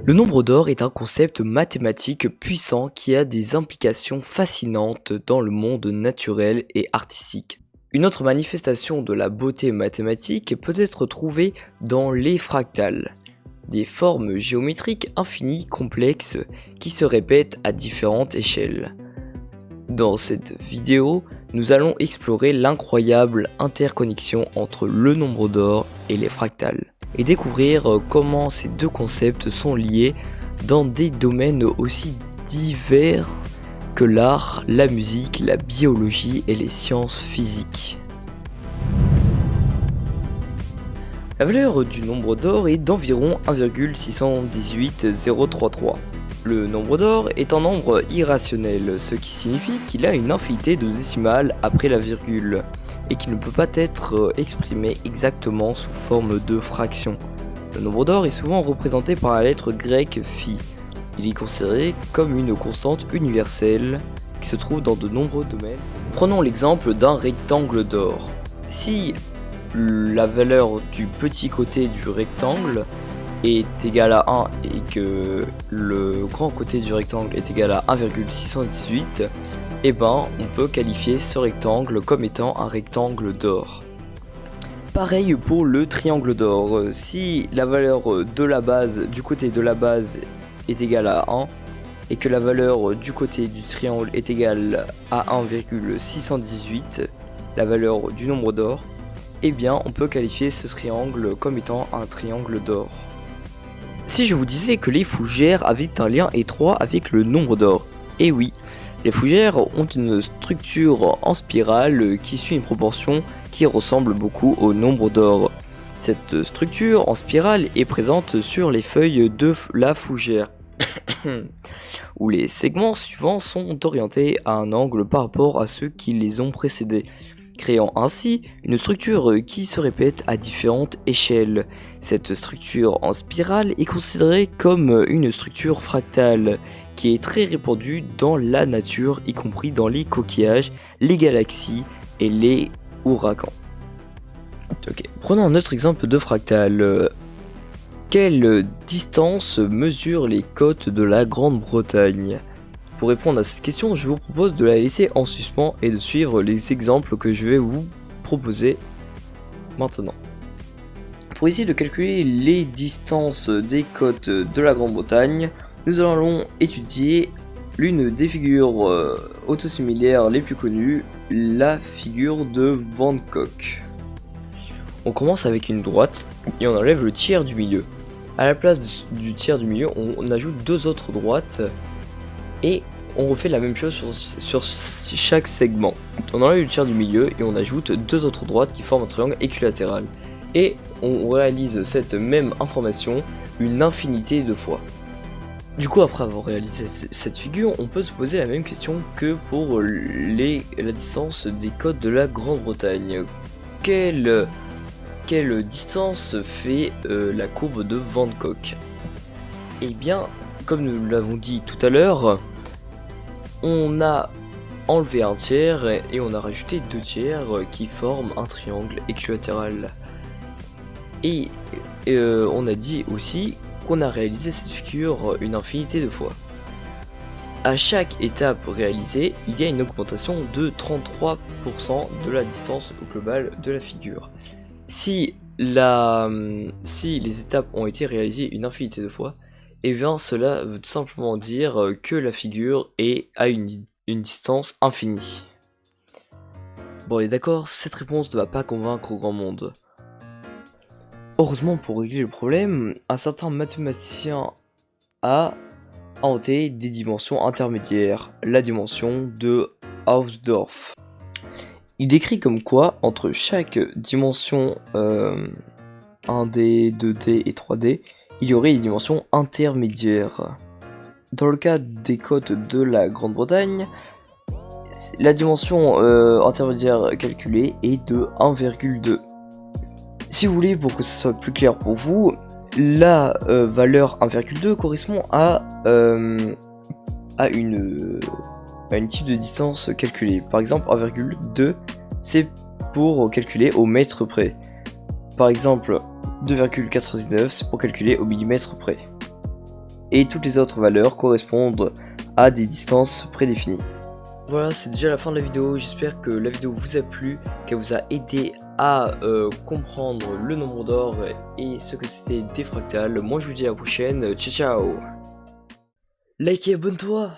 Le nombre d'or est un concept mathématique puissant qui a des implications fascinantes dans le monde naturel et artistique. Une autre manifestation de la beauté mathématique peut être trouvée dans les fractales, des formes géométriques infinies complexes qui se répètent à différentes échelles. Dans cette vidéo, nous allons explorer l'incroyable interconnexion entre le nombre d'or et les fractales, et découvrir comment ces deux concepts sont liés dans des domaines aussi divers que l'art, la musique, la biologie et les sciences physiques. La valeur du nombre d'or est d'environ 1,618033. Le nombre d'or est un nombre irrationnel, ce qui signifie qu'il a une infinité de décimales après la virgule, et qui ne peut pas être exprimé exactement sous forme de fraction. Le nombre d'or est souvent représenté par la lettre grecque phi. Il est considéré comme une constante universelle qui se trouve dans de nombreux domaines. Prenons l'exemple d'un rectangle d'or. Si la valeur du petit côté du rectangle est égale à 1 et que le grand côté du rectangle est égal à 1,618, et ben on peut qualifier ce rectangle comme étant un rectangle d'or. Pareil pour le triangle d'or, si la valeur de la base du côté de la base est égale à 1 et que la valeur du côté du triangle est égale à 1,618, la valeur du nombre d'or, et bien on peut qualifier ce triangle comme étant un triangle d'or. Si je vous disais que les fougères avaient un lien étroit avec le nombre d'or, et oui, les fougères ont une structure en spirale qui suit une proportion qui ressemble beaucoup au nombre d'or. Cette structure en spirale est présente sur les feuilles de la fougère, où les segments suivants sont orientés à un angle par rapport à ceux qui les ont précédés, créant ainsi une structure qui se répète à différentes échelles. Cette structure en spirale est considérée comme une structure fractale qui est très répandue dans la nature, y compris dans les coquillages, les galaxies et les ouragans. Prenons un autre exemple de fractale. Quelle distance mesurent les côtes de la Grande-Bretagne ? Pour répondre à cette question, je vous propose de la laisser en suspens et de suivre les exemples que je vais vous proposer maintenant. Pour essayer de calculer les distances des côtes de la Grande-Bretagne, nous allons étudier l'une des figures autosimilaires les plus connues, la figure de Van Gogh. On commence avec une droite et on enlève le tiers du milieu. À la place du tiers du milieu, on ajoute deux autres droites et on refait la même chose sur chaque segment. On enlève le tiers du milieu et on ajoute deux autres droites qui forment un triangle équilatéral. Et on réalise cette même information une infinité de fois. Du coup, après avoir réalisé cette figure, on peut se poser la même question que pour la distance des côtes de la Grande-Bretagne. Quelle distance fait la courbe de Van Gogh ? Eh bien, comme nous l'avons dit tout à l'heure, on a enlevé un tiers et on a rajouté deux tiers qui forment un triangle équilatéral. Et on a dit aussi qu'on a réalisé cette figure une infinité de fois. À chaque étape réalisée, il y a une augmentation de 33% de la distance globale de la figure. Si les étapes ont été réalisées une infinité de fois, et bien cela veut tout simplement dire que la figure est à une distance infinie. Bon, et d'accord, cette réponse ne va pas convaincre grand monde. Heureusement, pour régler le problème, un certain mathématicien a inventé des dimensions intermédiaires, la dimension de Hausdorff. Il décrit comme quoi, entre chaque dimension 1D, 2D et 3D, il y aurait des dimensions intermédiaires. Dans le cas des côtes de la Grande-Bretagne, la dimension intermédiaire calculée est de 1,2. Si vous voulez, pour que ce soit plus clair pour vous, la valeur 1,2 correspond à une type de distance calculée. Par exemple, 1,2 c'est pour calculer au mètre près. Par exemple, 2,99 c'est pour calculer au millimètre près. et toutes les autres valeurs correspondent à des distances prédéfinies. Voilà, c'est déjà la fin de la vidéo. J'espère que la vidéo vous a plu, qu'elle vous a aidé à comprendre le nombre d'or et ce que c'était des fractales. Moi je vous dis à la prochaine, ciao ciao. Like et abonne-toi.